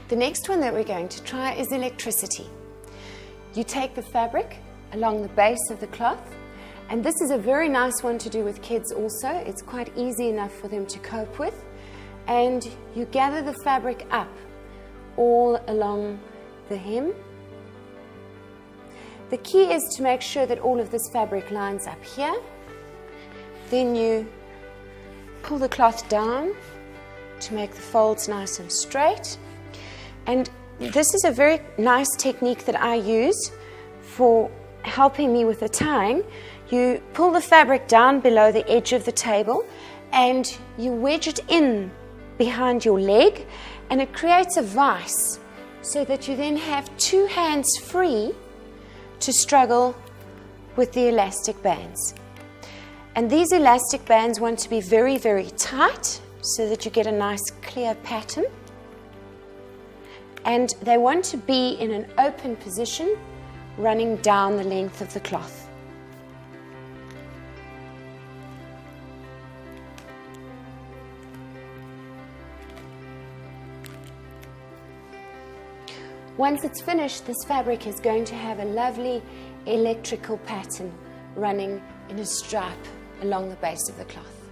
The next one that we're going to try is electricity. You take the fabric along the base of the cloth, and this is a very nice one to do with kids also. It's quite easy enough for them to cope with. And you gather the fabric up all along the hem. The key is to make sure that all of this fabric lines up here. Then you pull the cloth down to make the folds nice and straight. And this is a very nice technique that I use for helping me with the tying. You pull the fabric down below the edge of the table and you wedge it in behind your leg, and it creates a vise so that you then have two hands free to struggle with the elastic bands. And these elastic bands want to be very, very tight so that you get a nice clear pattern. And they want to be in an open position running down the length of the cloth. Once it's finished, this fabric is going to have a lovely electrical pattern running in a stripe along the base of the cloth.